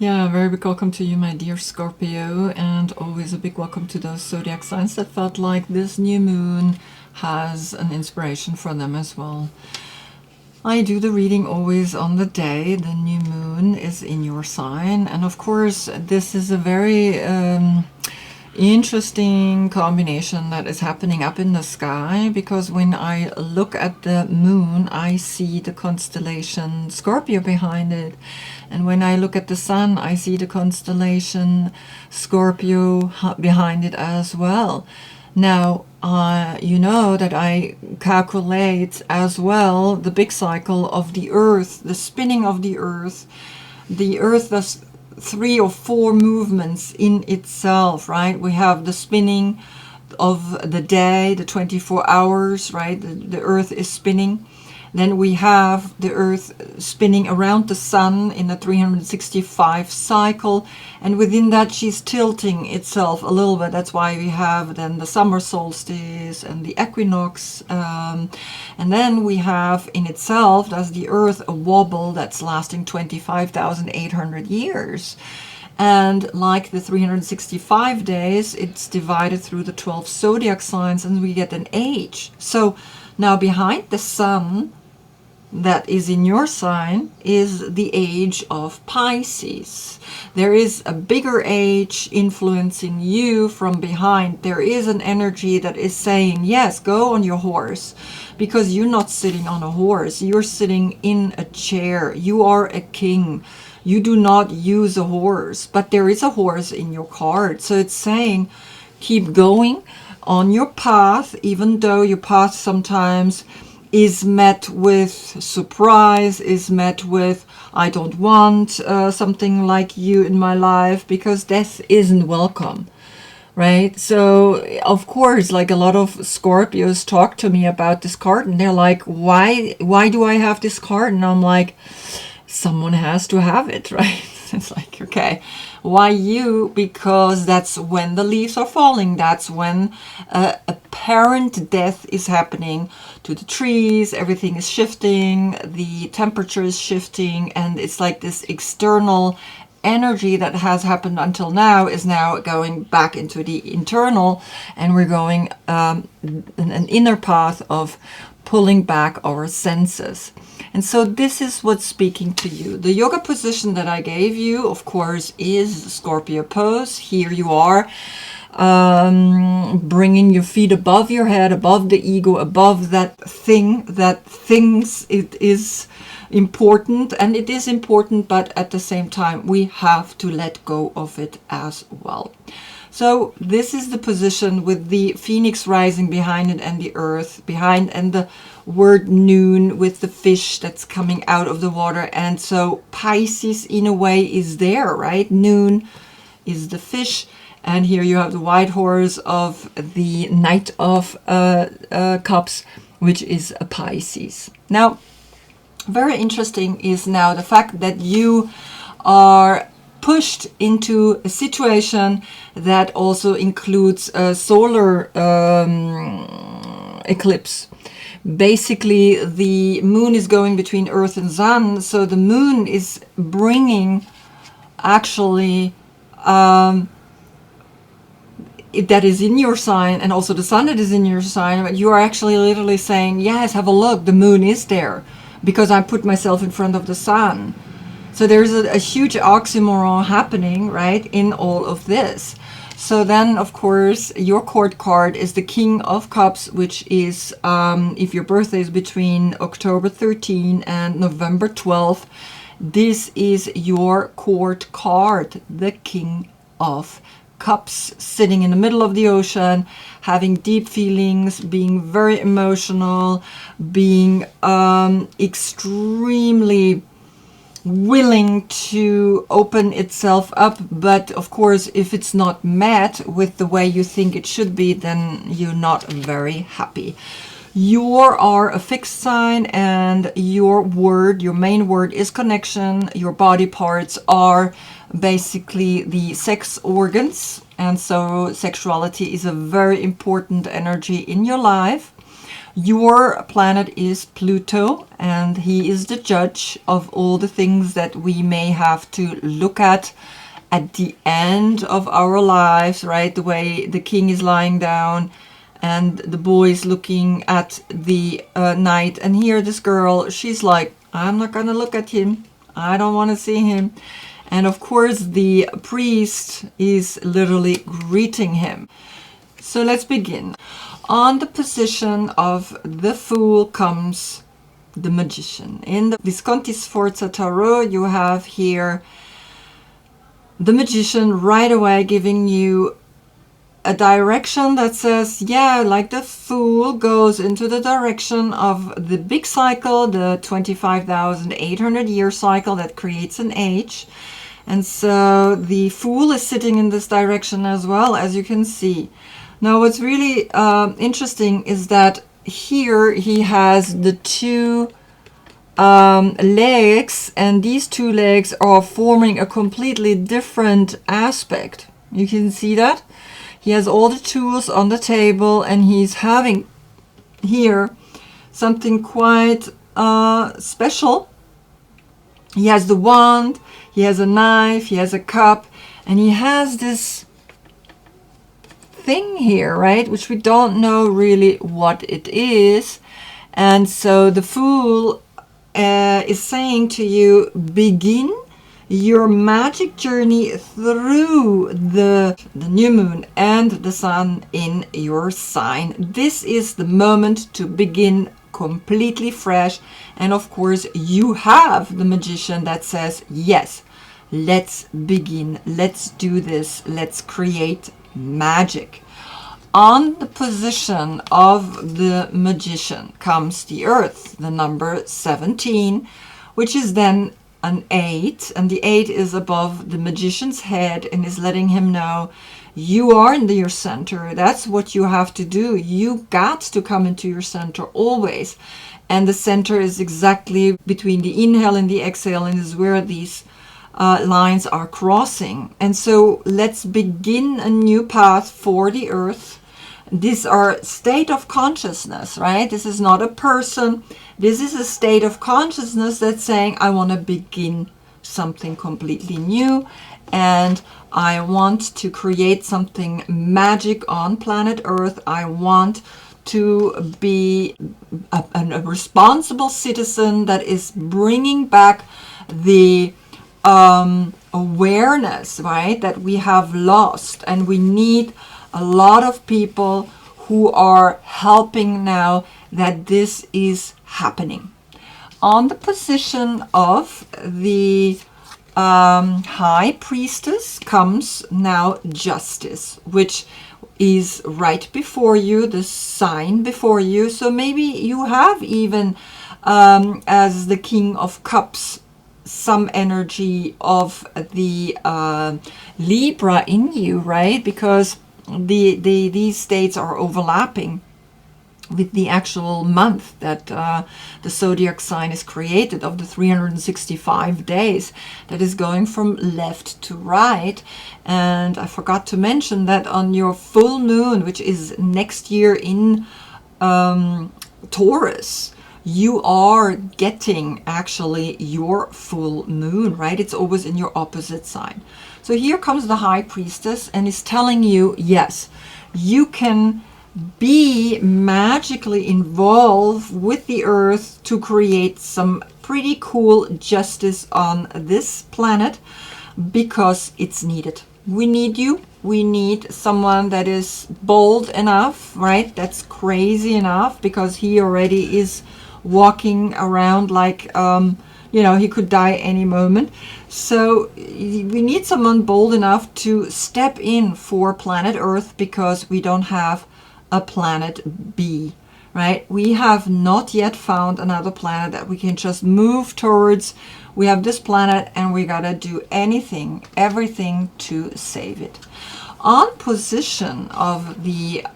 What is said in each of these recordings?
Yeah, very big welcome to you, my dear Scorpio, and always a big welcome to those zodiac signs that felt like this new moon has an inspiration for them as well. I do the reading always on the day the new moon is in your sign, and of course, this is a very interesting combination that is happening up in the sky, because when I look at the moon I see the constellation Scorpio behind it, and when I look at the sun I see the constellation Scorpio behind it as well. Now, you know that I calculate as well the big cycle of the earth, the spinning of the earth. The earth does 3 or 4 movements in itself, right? We have the spinning of the day, the 24 hours, right? The earth is spinning. Then we have the earth spinning around the sun in a 365 cycle, and within that she's tilting itself a little bit. That's why we have then the summer solstice and the equinox, and then we have in itself, does the earth a wobble that's lasting 25,800 years. And like the 365 days, it's divided through the 12 zodiac signs, and we get an age. So now behind the sun that is in your sign is the age of Pisces. There is a bigger age influencing you from behind. There is an energy that is saying, yes, go on your horse, because you're not sitting on a horse. You're sitting in a chair. You are a king. You do not use a horse, but there is a horse in your card. So it's saying, keep going on your path, even though your path sometimes is met with surprise, is met with, I don't want something like you in my life, because death isn't welcome, right? So, of course, like a lot of Scorpios talk to me about this card, and they're like, why do I have this card? And I'm like, someone has to have it, right? It's like, okay, why you? Because that's when the leaves are falling. That's when apparent death is happening to the trees. Everything is shifting. The temperature is shifting. And it's like this external energy that has happened until now is now going back into the internal. And we're going an inner path of pulling back our senses. And so this is what's speaking to you. The yoga position that I gave you, of course, is the Scorpio pose. Here you are, bringing your feet above your head, above the ego, above that thing that thinks it is important. And it is important, but at the same time, we have to let go of it as well. So this is the position with the phoenix rising behind it, and the earth behind, and the word noon with the fish that's coming out of the water. And so Pisces in a way is there, right? Noon is the fish, and here you have the white horse of the Knight of Cups, which is a Pisces. Now, very interesting is now the fact that you are pushed into a situation that also includes a solar eclipse. Basically, the moon is going between Earth and Sun, so the moon is bringing actually that is in your sign, and also the sun that is in your sign. But you are actually literally saying, yes, have a look, the moon is there, because I put myself in front of the sun. So there's a huge oxymoron happening, right, in all of this. So then, of course, your court card is the King of Cups, which is, if your birthday is between October 13 and November 12th, this is your court card, the King of Cups, sitting in the middle of the ocean, having deep feelings, being very emotional, being extremely willing to open itself up. But of course, if it's not met with the way you think it should be, then you're not very happy. You are a fixed sign, and your word, your main word, is connection. Your body parts are basically the sex organs, and so sexuality is a very important energy in your life. Your planet is Pluto, and he is the judge of all the things that we may have to look at the end of our lives, right? The way the king is lying down and the boy is looking at the night. And here this girl, she's like, I'm not gonna look at him. I don't want to see him. And of course the priest is literally greeting him. So let's begin. On the position of the Fool comes the Magician. In the Visconti Sforza Tarot, you have here the Magician right away giving you a direction that says, yeah, like the Fool goes into the direction of the big cycle, the 25,800 year cycle that creates an age. And so the Fool is sitting in this direction as well, as you can see. Now, what's really interesting is that here he has the two legs, and these two legs are forming a completely different aspect. You can see that? He has all the tools on the table, and he's having here something quite special. He has the wand, he has a knife, he has a cup, and he has this thing here, right, which we don't know really what it is. And so the Fool is saying to you, begin your magic journey through the new moon and the sun in your sign. This is the moment to begin completely fresh. And of course you have the Magician that says, yes, let's begin, let's do this, let's create magic. On the position of the Magician comes the Earth, the number 17, which is then an 8, and the 8 is above the Magician's head and is letting him know you are in your center. That's what you have to do. You got to come into your center always. And the center is exactly between the inhale and the exhale, and is where these lines are crossing. And so let's begin a new path for the Earth. These are state of consciousness, right? This is not a person. This is a state of consciousness that's saying, I want to begin something completely new, and I want to create something magic on planet Earth. I want to be a responsible citizen that is bringing back the awareness, right, that we have lost. And we need a lot of people who are helping now that this is happening. On the position of the High Priestess comes now Justice, which is right before you, the sign before you. So maybe you have even, as the King of Cups, some energy of the Libra in you, right? Because these states are overlapping with the actual month that the zodiac sign is created, of the 365 days that is going from left to right. And I forgot to mention that on your full moon, which is next year in Taurus, you are getting actually your full moon, right? It's always in your opposite sign. So here comes the High Priestess and is telling you, yes, you can be magically involved with the Earth to create some pretty cool justice on this planet, because it's needed. We need you. We need someone that is bold enough, right? That's crazy enough, because he already is walking around like, you know, he could die any moment. So we need someone bold enough to step in for planet Earth, because we don't have a planet B, right? We have not yet found another planet that we can just move towards. We have this planet and we gotta do anything, everything to save it. On position of the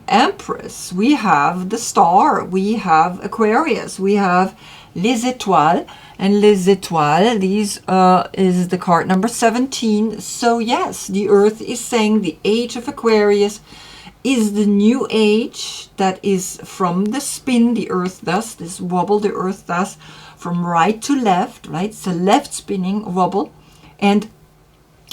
Empress, we have the star, we have Aquarius, we have Les Étoiles, and Les Étoiles, these is the card number 17. So yes, the Earth is saying the age of Aquarius is the new age that is from the spin the earth does, this wobble the earth does, from right to left, right? It's a left spinning wobble. And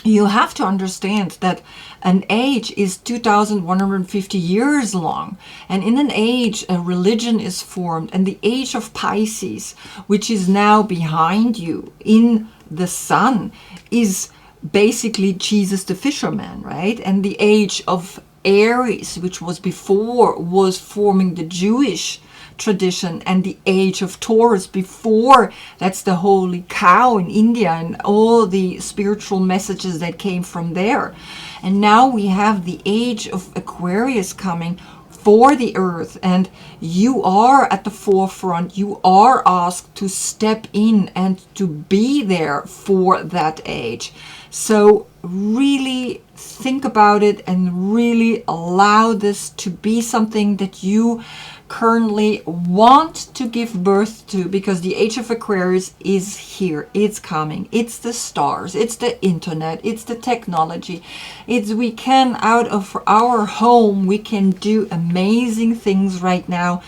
you have to understand that an age is 2,150 years long. And in an age, a religion is formed. And the age of Pisces, which is now behind you in the sun, is basically Jesus the fisherman, right? And the age of Aries, which was before, was forming the Jewish tradition, and the age of Taurus before, that's the holy cow in India and all the spiritual messages that came from there. And now we have the age of Aquarius coming for the earth, and you are at the forefront. You are asked to step in and to be there for that age. So really think about it and really allow this to be something that you currently want to give birth to, because the age of Aquarius is here. It's coming. It's the stars. It's the internet. It's the technology. It's we can, out of our home, we can do amazing things right now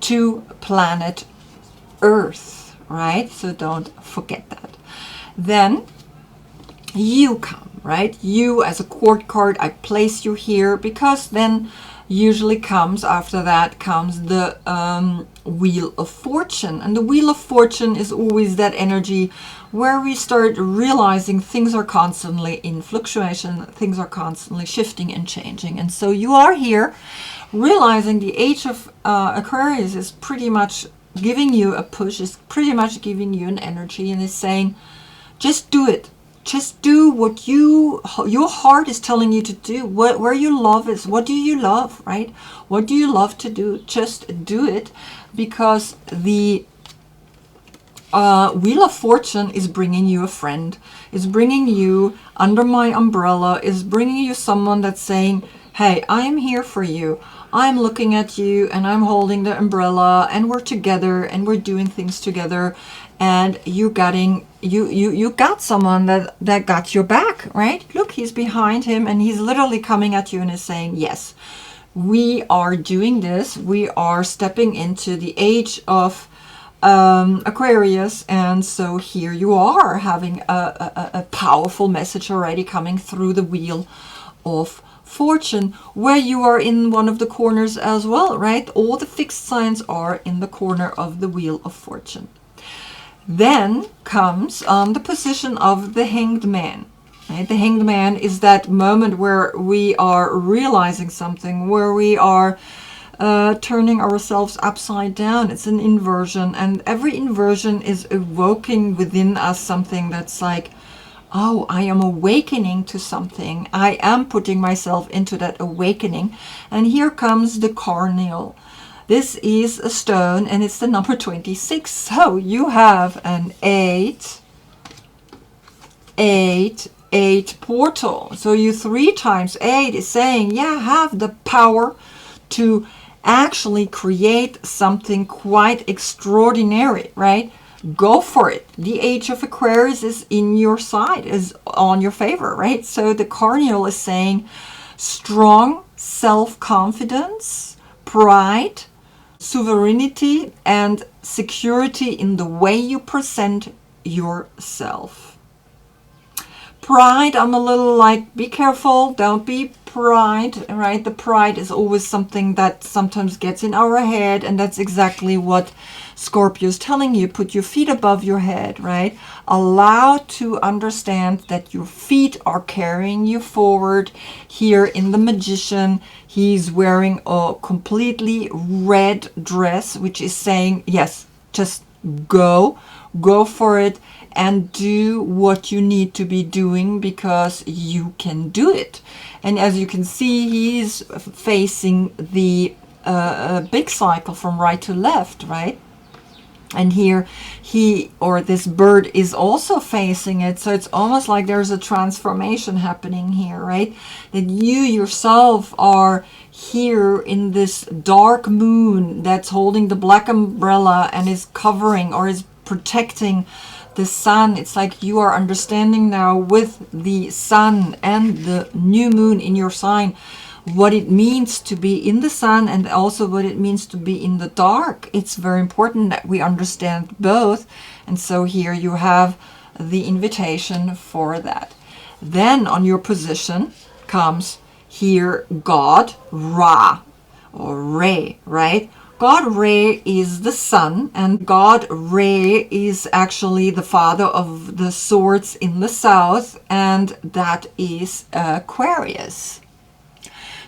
to planet Earth, right? So don't forget that. Then you come, right? You as a court card, I place you here because then usually comes, after that comes the Wheel of Fortune. And the Wheel of Fortune is always that energy where we start realizing things are constantly in fluctuation, things are constantly shifting and changing. And so you are here realizing the age of Aquarius is pretty much giving you a push, is pretty much giving you an energy, and is saying, just do it. Just do what your heart is telling you to do. Where your love is. What do you love, right? What do you love to do? Just do it, because the Wheel of Fortune is bringing you a friend. Is bringing you under my umbrella. Is bringing you someone that's saying, hey, I'm here for you. I'm looking at you and I'm holding the umbrella and we're together and we're doing things together. And you got someone that got your back, right? Look, he's behind him and he's literally coming at you and is saying, yes, we are doing this. We are stepping into the age of Aquarius. And so here you are having a powerful message already coming through the Wheel of Fortune, where you are in one of the corners as well, right? All the fixed signs are in the corner of the Wheel of Fortune. Then comes the position of the Hanged Man. Right? The Hanged Man is that moment where we are realizing something, where we are turning ourselves upside down. It's an inversion, and every inversion is evoking within us something that's like, oh, I am awakening to something. I am putting myself into that awakening. And here comes the carnel. This is a stone and it's the number 26. So you have an 8 portal. So you 3 times 8 is saying, yeah, have the power to actually create something quite extraordinary, right? Go for it. The age of Aquarius is in your side, is on your favor, right? So the carnel is saying strong self-confidence, pride, sovereignty, and security in the way you present yourself. Pride, I'm a little like, be careful, don't be pride, right? The pride is always something that sometimes gets in our head, and that's exactly what Scorpio is telling you. Put your feet above your head, right? Allow to understand that your feet are carrying you forward. Here in the Magician, he's wearing a completely red dress, which is saying, yes, just go for it and do what you need to be doing, because you can do it. And as you can see, he's facing the big cycle from right to left, right? And here this bird is also facing it. So it's almost like there's a transformation happening here, right? That you yourself are here in this dark moon that's holding the black umbrella and is covering or is protecting the sun. It's like you are understanding now with the sun and the new moon in your sign what it means to be in the sun and also what it means to be in the dark. It's very important that we understand both. And so here you have the invitation for that. Then on your position comes here God Ra or Re, right? God Re is the sun, and God Re is actually the father of the swords in the south, and that is Aquarius.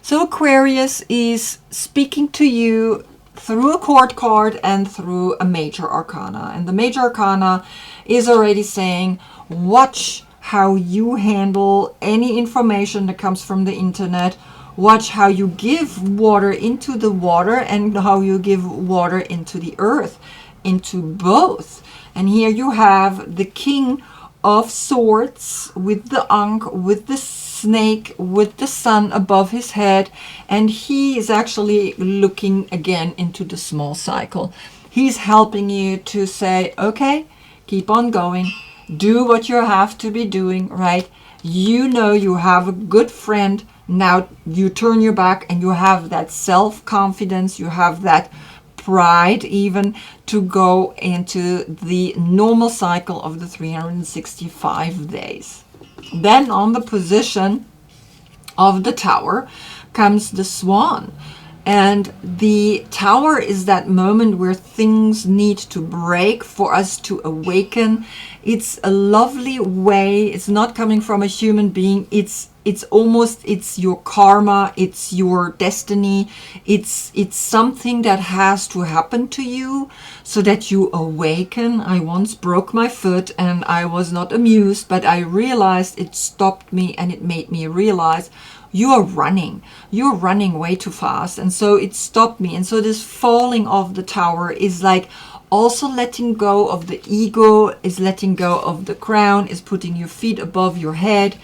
So Aquarius is speaking to you through a court card and through a major arcana. And the major arcana is already saying, watch how you handle any information that comes from the internet. Watch how you give water into the water and how you give water into the earth, into both. And here you have the King of Swords with the Ankh, with the snake, with the sun above his head. And he is actually looking again into the small cycle. He's helping you to say, okay, keep on going. Do what you have to be doing, right? You know you have a good friend. Now you turn your back and you have that self-confidence, you have that pride even to go into the normal cycle of the 365 days. Then on the position of the tower comes the swan. And the tower is that moment where things need to break for us to awaken. It's a lovely way. It's not coming from a human being. It's your karma. It's your destiny. It's something that has to happen to you so that you awaken. I once broke my foot and I was not amused, but I realized it stopped me and it made me realize you're running way too fast. And so it stopped me. And so this falling off the tower is like also letting go of the ego, is letting go of the crown, is putting your feet above your head,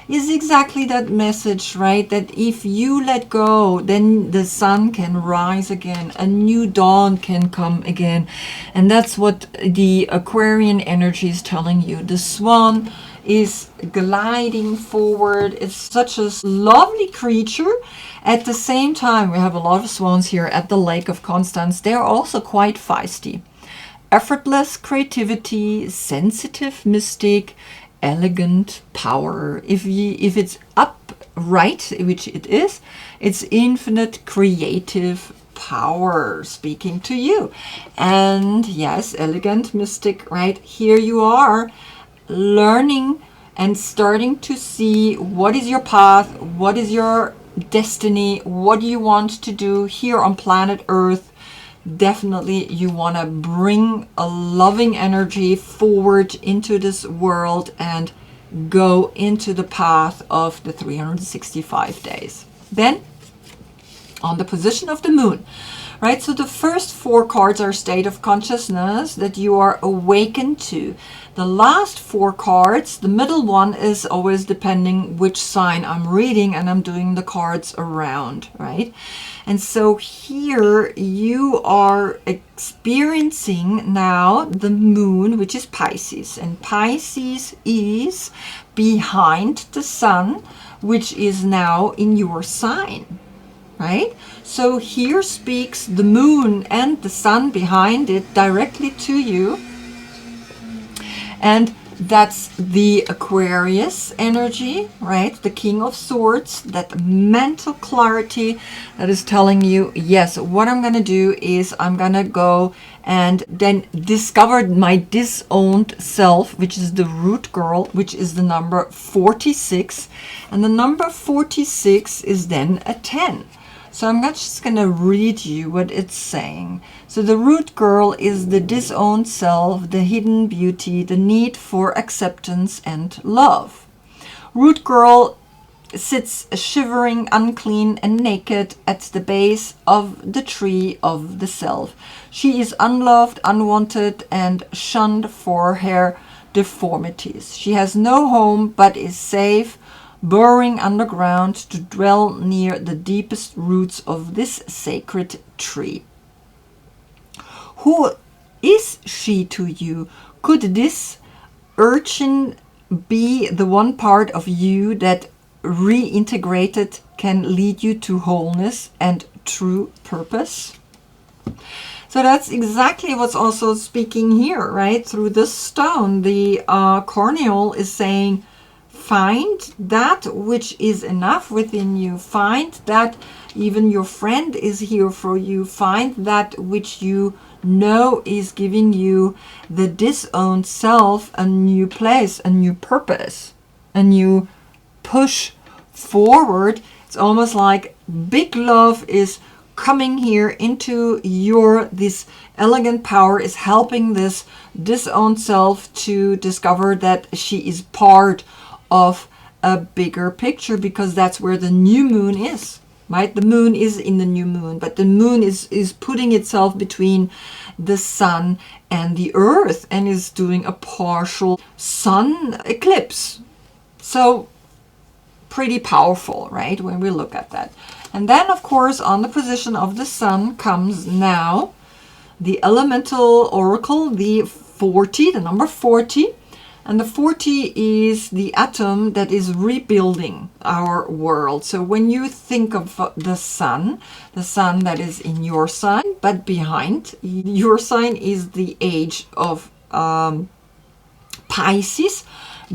is exactly that message, right? That if you let go, then the sun can rise again, a new dawn can come again. And that's what the Aquarian energy is telling you. The swan is gliding forward. It's such a lovely creature. At the same time, we have a lot of swans here at the Lake of Constance. They're also quite feisty. Effortless creativity, sensitive mystic, elegant power. If it's upright, which it is, it's infinite creative power speaking to you. And yes, elegant mystic, right? Here you are learning and starting to see what is your path, what is your destiny, what do you want to do here on planet Earth. Definitely you want to bring a loving energy forward into this world and go into the path of the 365 days. Then on the position of the moon, right? So the first 4 cards are state of consciousness that you are awakened to. The last 4 cards, the middle one is always depending which sign I'm reading, and I'm doing the cards around, right? And so here you are experiencing now the moon, which is Pisces. And Pisces is behind the sun, which is now in your sign, right? So here speaks the moon and the sun behind it directly to you. And that's the Aquarius energy, right? The King of Swords, that mental clarity that is telling you, yes, what I'm going to do is I'm going to go and then discover my disowned self, which is the root girl, which is the number 46. And the number 46 is then a 10. So I'm not just going to read you what it's saying. So the root girl is the disowned self, the hidden beauty, the need for acceptance and love. Root girl sits shivering, unclean and naked at the base of the tree of the self. She is unloved, unwanted and shunned for her deformities. She has no home but is safe, burrowing underground to dwell near the deepest roots of this sacred tree. Who is she to you? Could this urchin be the one part of you that reintegrated can lead you to wholeness and true purpose. So that's exactly what's also speaking here, right? Through this stone, the corneal is saying, find that which is enough within you. Find that even your friend is here for you. Find that which you know is giving you the disowned self a new place, a new purpose, a new push forward. It's almost like big love is coming here into this elegant power is helping this disowned self to discover that she is part of a bigger picture, because that's where the new moon is, right? The moon is in the new moon, but the moon is putting itself between the sun and the earth and is doing a partial sun eclipse. So pretty powerful, right, when we look at that. And then, of course, on the position of the sun comes now the elemental oracle, the 40, the number 40. And the 40 is the atom that is rebuilding our world. So when you think of the sun that is in your sign, but behind your sign is the age of Pisces,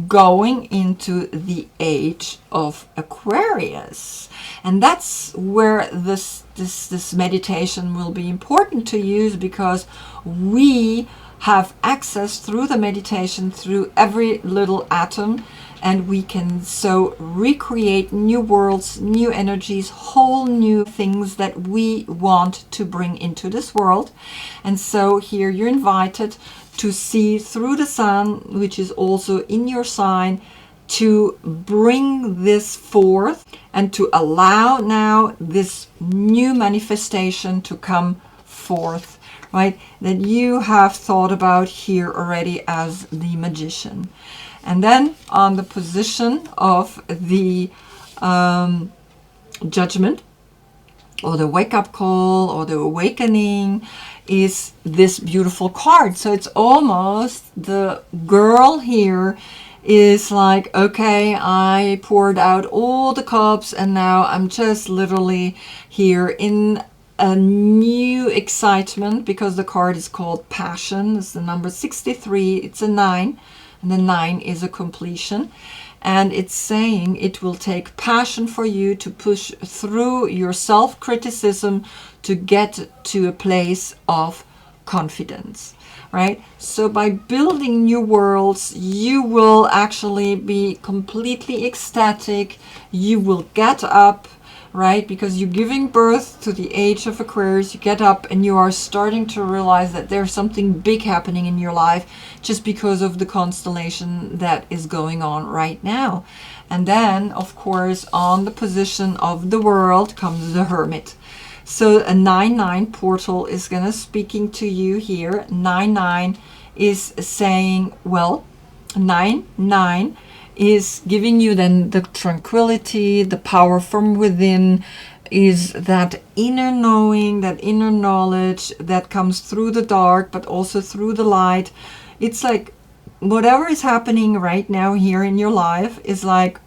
going into the age of Aquarius. And that's where this meditation will be important to use, because we have access through the meditation through every little atom, and we can so recreate new worlds, new energies, whole new things that we want to bring into this world. And so here you're invited to see through the sun, which is also in your sign, to bring this forth and to allow now this new manifestation to come forth, right? That you have thought about here already as the magician. And then on the position of the judgment, or the wake-up call, or the awakening, is this beautiful card. So it's almost the girl here is like, okay, I poured out all the cups and now I'm just literally here in a new excitement, because the card is called passion. It's the number 63. It's a 9, and the 9 is a completion. And it's saying it will take passion for you to push through your self-criticism to get to a place of confidence, right? So by building new worlds, you will actually be completely ecstatic. You will get up, right? Because you're giving birth to the age of Aquarius. You get up and you are starting to realize that there's something big happening in your life just because of the constellation that is going on right now. And then, of course, on the position of the world comes the Hermit. So a 9-9 portal is going to speaking to you here. 9-9 is saying, well, 9-9 is giving you then the tranquility, the power from within, is that inner knowing, that inner knowledge that comes through the dark, but also through the light. It's like whatever is happening right now here in your life is like,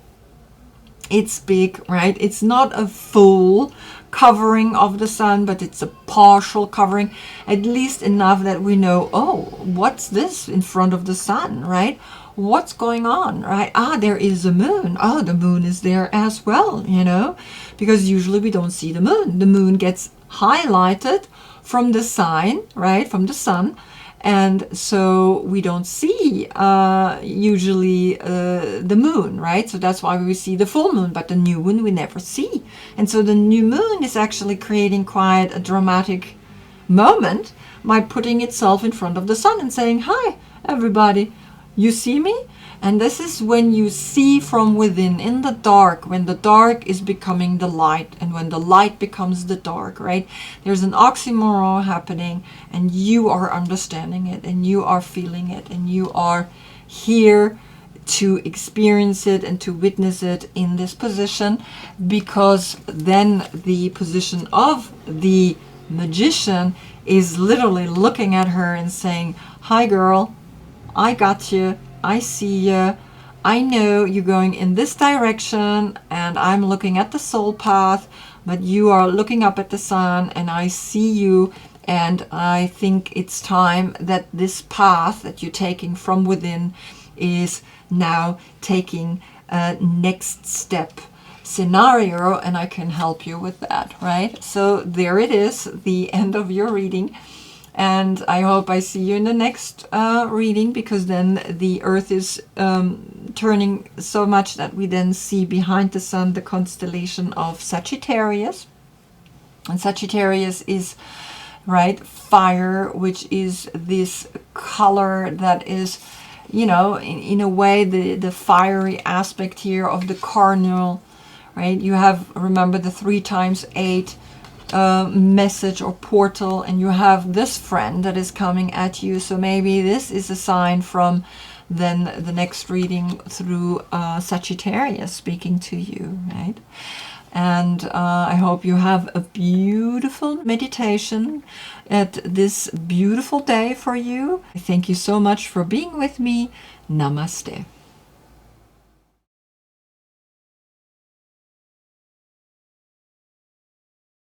it's big, right? It's not a full covering of the sun, but it's a partial covering, at least enough that we know, oh, what's this in front of the sun, right? What's going on, right? Ah, there is a moon. Oh, the moon is there as well, you know, because usually we don't see the moon. The moon gets highlighted from the sign, right, from the sun. And so we don't see usually the moon, right? So that's why we see the full moon, but the new moon we never see. And so the new moon is actually creating quite a dramatic moment by putting itself in front of the sun and saying, hi, everybody, you see me? And this is when you see from within, in the dark, when the dark is becoming the light and when the light becomes the dark, right? There's an oxymoron happening and you are understanding it and you are feeling it and you are here to experience it and to witness it in this position, because then the position of the magician is literally looking at her and saying, hi girl, I got you. I see you. I know you're going in this direction and I'm looking at the soul path, but you are looking up at the sun and I see you, and I think it's time that this path that you're taking from within is now taking a next step scenario, and I can help you with that, right? So there it is, the end of your reading. And I hope I see you in the next reading, because then the earth is turning so much that we then see behind the sun the constellation of Sagittarius. And Sagittarius is, right, fire, which is this color that is, you know, in a way the fiery aspect here of the cardinal, right? You have, remember, the 3 times 8 message or portal, and you have this friend that is coming at you. So maybe this is a sign from then the next reading through Sagittarius speaking to you, right? And I hope you have a beautiful meditation at this beautiful day for you. Thank you so much for being with me. Namaste.